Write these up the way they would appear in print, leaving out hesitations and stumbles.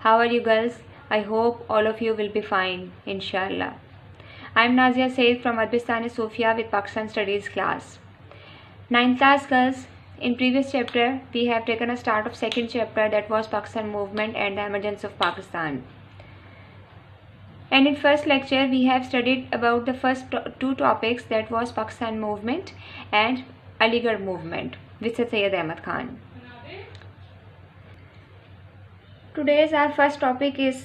How are you girls? I hope all of you will be fine, inshallah. I am Nazia Said from Adbistani Sofia with Pakistan Studies class. 9th class girls, in previous chapter we have taken a start of second chapter, that was Pakistan movement and the emergence of Pakistan. And in first lecture we have studied about the first two topics, that was Pakistan movement and Aligarh movement with Sayyid Ahmad Khan. Today's our first topic is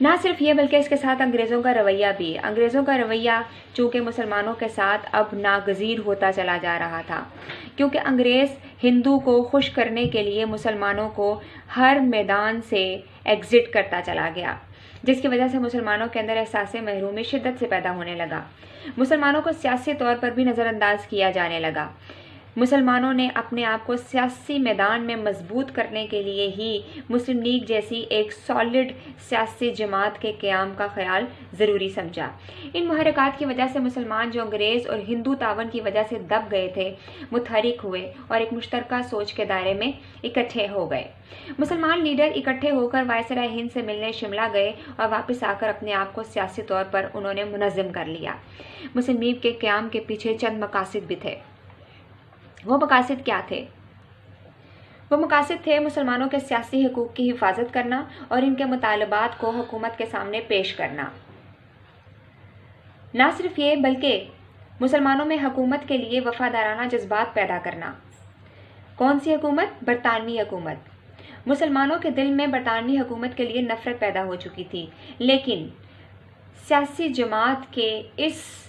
نہ صرف یہ بلکہ اس کے ساتھ انگریزوں کا رویہ بھی. انگریزوں کا رویہ چونکہ مسلمانوں کے ساتھ اب ناگزیر ہوتا چلا جا رہا تھا، کیونکہ انگریز ہندو کو خوش کرنے کے لیے مسلمانوں کو ہر میدان سے ایگزٹ کرتا چلا گیا، جس کی وجہ سے مسلمانوں کے اندر احساس محرومی شدت سے پیدا ہونے لگا. مسلمانوں کو سیاسی طور پر بھی نظر انداز کیا جانے لگا. مسلمانوں نے اپنے آپ کو سیاسی میدان میں مضبوط کرنے کے لیے ہی مسلم لیگ جیسی ایک سالڈ سیاسی جماعت کے قیام کا خیال ضروری سمجھا. ان محرکات کی وجہ سے مسلمان جو انگریز اور ہندو تعاون کی وجہ سے دب گئے تھے متحرک ہوئے اور ایک مشترکہ سوچ کے دائرے میں اکٹھے ہو گئے. مسلمان لیڈر اکٹھے ہو کر وائسرائے ہند سے ملنے شملہ گئے اور واپس آ کر اپنے آپ کو سیاسی طور پر انہوں نے منظم کر لیا. مسلم لیگ کے قیام کے پیچھے چند مقاصد بھی تھے. وہ مقاصد کیا تھے؟ وہ مقاصد تھے مسلمانوں کے سیاسی حقوق کی حفاظت کرنا اور ان کے مطالبات کو حکومت کے سامنے پیش کرنا. نہ صرف یہ بلکہ مسلمانوں میں حکومت کے لیے وفادارانہ جذبات پیدا کرنا. کون سی حکومت؟ برطانوی حکومت. مسلمانوں کے دل میں برطانوی حکومت کے لیے نفرت پیدا ہو چکی تھی، لیکن سیاسی جماعت کے اس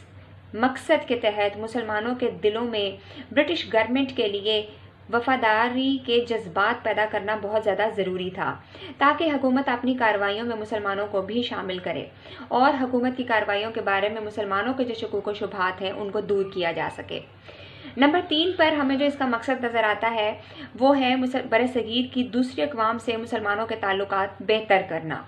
مقصد کے تحت مسلمانوں کے دلوں میں برٹش گورنمنٹ کے لیے وفاداری کے جذبات پیدا کرنا بہت زیادہ ضروری تھا، تاکہ حکومت اپنی کارروائیوں میں مسلمانوں کو بھی شامل کرے اور حکومت کی کارروائیوں کے بارے میں مسلمانوں کے جو شکوک و شبہات ہیں ان کو دور کیا جا سکے. نمبر 3 پر ہمیں جو اس کا مقصد نظر آتا ہے وہ ہے برصغیر کی دوسری اقوام سے مسلمانوں کے تعلقات بہتر کرنا.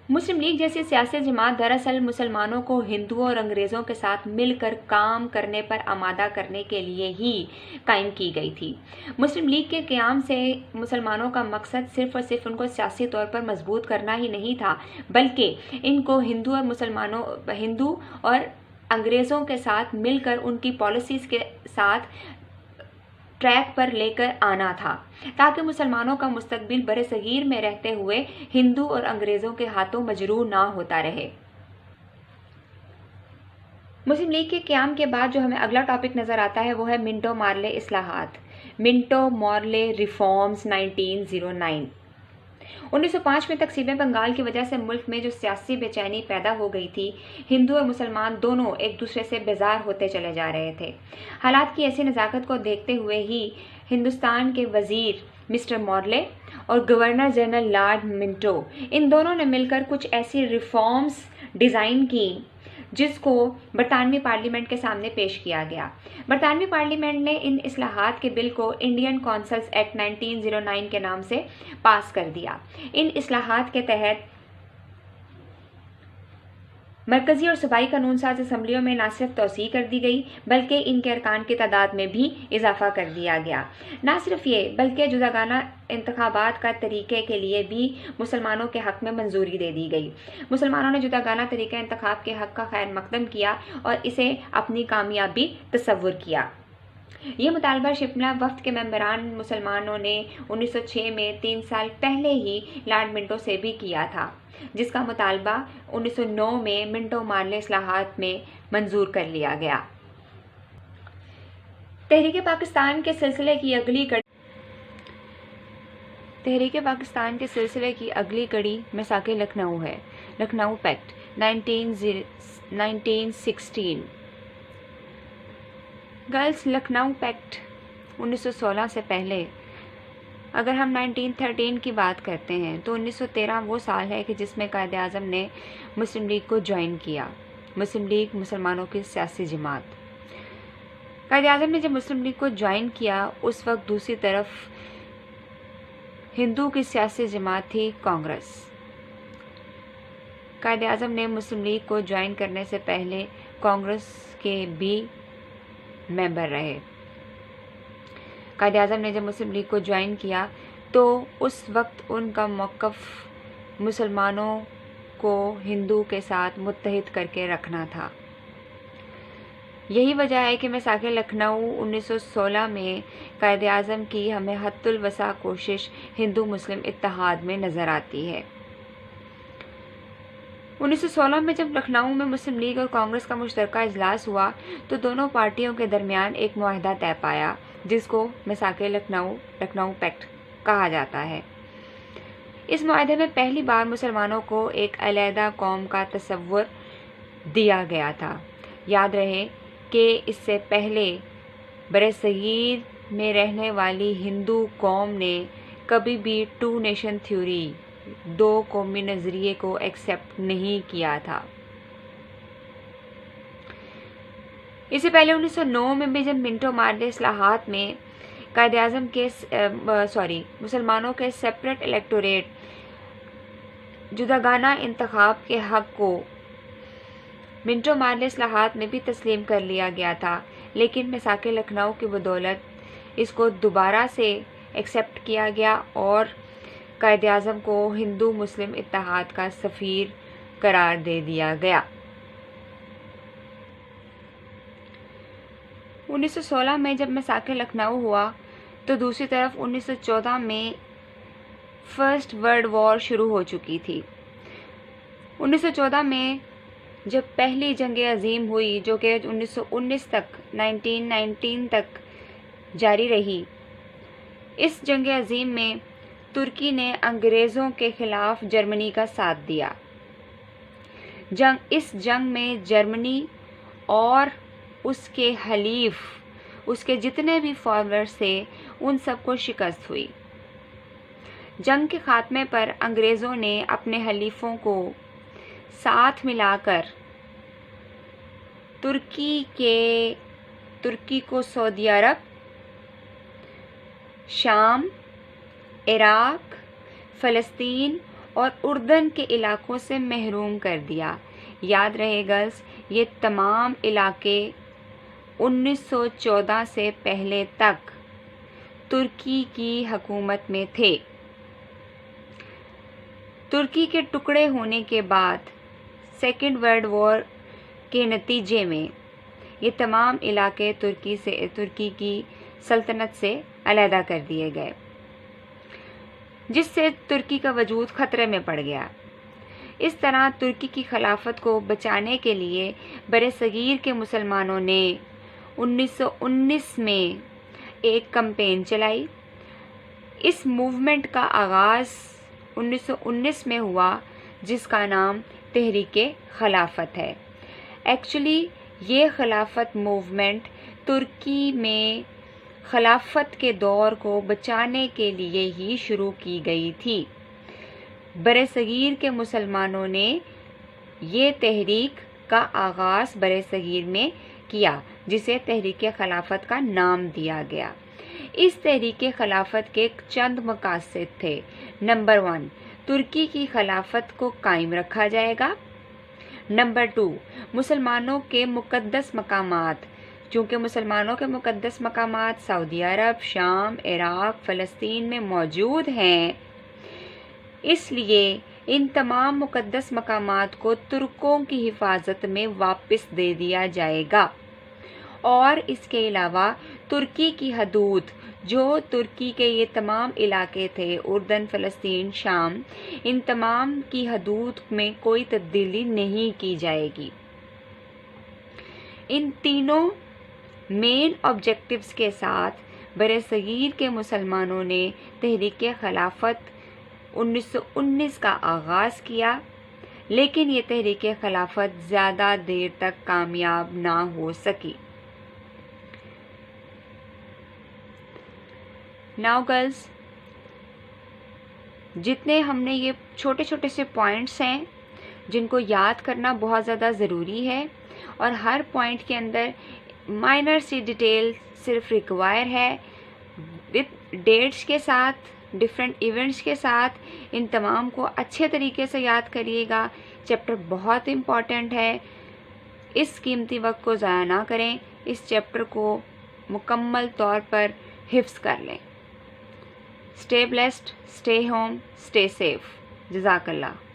مسلم لیگ جیسی سیاسی جماعت دراصل مسلمانوں کو ہندوؤں اور انگریزوں کے ساتھ مل کر کام کرنے پر آمادہ کرنے کے لیے ہی قائم کی گئی تھی. مسلم لیگ کے قیام سے مسلمانوں کا مقصد صرف اور صرف ان کو سیاسی طور پر مضبوط کرنا ہی نہیں تھا، بلکہ ان کو ہندو اور انگریزوں کے ساتھ مل کر ان کی پالیسیز کے ساتھ ٹریک پر لے کر آنا تھا، تاکہ مسلمانوں کا مستقبل برصغیر میں رہتے ہوئے ہندو اور انگریزوں کے ہاتھوں مجروح نہ ہوتا رہے. مسلم لیگ کے قیام کے بعد جو ہمیں اگلا ٹاپک نظر آتا ہے وہ ہے منٹو مارلے اصلاحات. منٹو مارلے ریفارمز 1909. 1905 میں تقسیم بنگال کی وجہ سے ملک میں جو سیاسی بے چینی پیدا ہو گئی تھی، ہندو اور مسلمان دونوں ایک دوسرے سے بیزار ہوتے چلے جا رہے تھے. حالات کی ایسی نزاکت کو دیکھتے ہوئے ہی ہندوستان کے وزیر مسٹر مارلے اور گورنر جنرل لارڈ منٹو ان دونوں نے مل کر کچھ ایسی ریفارمز ڈیزائن کی جس کو برطانوی پارلیمنٹ کے سامنے پیش کیا گیا. برطانوی پارلیمنٹ نے ان اصلاحات کے بل کو انڈین کونسلز ایکٹ 1909 کے نام سے پاس کر دیا. ان اصلاحات کے تحت مرکزی اور صوبائی قانون ساز اسمبلیوں میں نہ صرف توسیع کر دی گئی بلکہ ان کے ارکان کی تعداد میں بھی اضافہ کر دیا گیا. نہ صرف یہ بلکہ جداگانہ انتخابات کا طریقے کے لیے بھی مسلمانوں کے حق میں منظوری دے دی گئی. مسلمانوں نے جداگانہ طریقہ انتخاب کے حق کا خیر مقدم کیا اور اسے اپنی کامیابی تصور کیا. یہ مطالبہ شملہ وفد کے ممبران مسلمانوں نے 1906 میں 3 سال پہلے ہی لارڈ منٹو سے بھی کیا تھا، جس کا مطالبہ 1909 میں منٹو مارلے اصلاحات میں منظور کر لیا گیا. تحریک پاکستان کے سلسلے کی اگلی کڑی میثاق لکھنؤ ہے. Lucknow packet 1916. Girls Lucknow packet 1916 سے پہلے اگر ہم 1913 کی بات کرتے ہیں تو 1913 وہ سال ہے کہ جس میں قائد اعظم نے مسلم لیگ کو جوائن کیا. مسلم لیگ مسلمانوں کی سیاسی جماعت. قائد اعظم نے جب مسلم لیگ کو جوائن کیا اس وقت دوسری طرف ہندو کی سیاسی جماعت تھی کانگریس. قائد اعظم نے مسلم لیگ کو جوائن کرنے سے پہلے کانگریس کے بھی ممبر رہے. قائد اعظم نے جب مسلم لیگ کو جوائن کیا تو اس وقت ان کا موقف مسلمانوں کو ہندو کے ساتھ متحد کر کے رکھنا تھا. یہی وجہ ہے کہ میثاق لکھنؤ 1916 میں قائد اعظم کی ہمیں حد الوسع کوشش ہندو مسلم اتحاد میں نظر آتی ہے. 1916 میں جب لکھنؤ میں مسلم لیگ اور کانگریس کا مشترکہ اجلاس ہوا تو دونوں پارٹیوں کے درمیان ایک معاہدہ طے پایا جس کو میثاق لکھنؤ پیکٹ کہا جاتا ہے. اس معاہدے میں پہلی بار مسلمانوں کو ایک علیحدہ قوم کا تصور دیا گیا تھا۔ یاد رہے کہ اس سے پہلے برصغیر میں رہنے والی ہندو قوم نے کبھی بھی ٹو نیشن تھیوری، دو قومی نظریے کو ایکسیپٹ نہیں کیا تھا۔ اس سے پہلے 1909 میں بھی جب منٹو مارلے اصلاحات میں قائد اعظم کے مسلمانوں کے سیپریٹ الیکٹوریٹ جداگانہ انتخاب کے حق کو منٹو مارلے اصلاحات میں بھی تسلیم کر لیا گیا تھا، لیکن میثاق لکھنؤ کی بدولت اس کو دوبارہ سے ایکسیپٹ کیا گیا اور قائد اعظم کو ہندو مسلم اتحاد کا سفیر قرار دے دیا گیا۔ 1916 میں جب میثاق لکھنؤ ہوا تو دوسری طرف 1914 میں فرسٹ ورلڈ وار شروع ہو چکی تھی۔ 1914 میں جب پہلی جنگ عظیم ہوئی جو کہ 1919 تک جاری رہی، اس جنگ عظیم میں ترکی نے انگریزوں کے خلاف جرمنی کا ساتھ دیا۔ اس جنگ میں جرمنی اور اس کے حلیف، اس کے جتنے بھی فارورڈز تھے، ان سب کو شکست ہوئی۔ جنگ کے خاتمے پر انگریزوں نے اپنے حلیفوں کو ساتھ ملا کر ترکی کو سعودی عرب، شام، عراق، فلسطین اور اردن کے علاقوں سے محروم کر دیا۔ یاد رہے گرلز، یہ تمام علاقے 1914 سے پہلے تک ترکی کی حکومت میں تھے۔ ترکی کے ٹکڑے ہونے کے بعد سیکنڈ ورلڈ وار کے نتیجے میں یہ تمام علاقے ترکی کی سلطنت سے علیحدہ کر دیے گئے، جس سے ترکی کا وجود خطرے میں پڑ گیا۔ اس طرح ترکی کی خلافت کو بچانے کے لیے برصغیر کے مسلمانوں نے 1919 میں ایک کمپین چلائی۔ اس موومنٹ کا آغاز 1919 میں ہوا، جس کا نام تحریک خلافت ہے۔ ایکچولی یہ خلافت موومنٹ ترکی میں خلافت کے دور کو بچانے کے لیے ہی شروع کی گئی تھی۔ برصغیر کے مسلمانوں نے یہ تحریک کا آغاز برصغیر میں کیا، جسے تحریک خلافت کا نام دیا گیا۔ اس تحریک خلافت کے چند مقاصد تھے۔ نمبر 1، ترکی کی خلافت کو قائم رکھا جائے گا۔ نمبر 2، مسلمانوں کے مقدس مقامات، چونکہ مسلمانوں کے مقدس مقامات سعودی عرب، شام، عراق، فلسطین میں موجود ہیں، اس لیے ان تمام مقدس مقامات کو ترکوں کی حفاظت میں واپس دے دیا جائے گا، اور اس کے علاوہ ترکی کی حدود، جو ترکی کے یہ تمام علاقے تھے، اردن، فلسطین، شام، ان تمام کی حدود میں کوئی تبدیلی نہیں کی جائے گی۔ ان تینوں مین آبجیکٹیوز کے ساتھ برصغیر کے مسلمانوں نے تحریک خلافت 1919 کا آغاز کیا، لیکن یہ تحریک خلافت زیادہ دیر تک کامیاب نہ ہو سکی۔ ناؤ گرلز، جتنے ہم نے یہ چھوٹے چھوٹے سے پوائنٹس ہیں جن کو یاد کرنا بہت زیادہ ضروری ہے، اور ہر پوائنٹ کے اندر مائنر سی ڈیٹیل صرف ریکوائر ہے، وتھ ڈیٹس کے ساتھ، ڈفرینٹ ایونٹس کے ساتھ، ان تمام کو اچھے طریقے سے یاد کریے گا۔ چیپٹر بہت امپورٹنٹ ہے، اس قیمتی وقت کو ضائع نہ کریں، اس چیپٹر کو مکمل طور پر حفظ کر لیں۔ Stay blessed, stay home, stay safe. Jazakallah.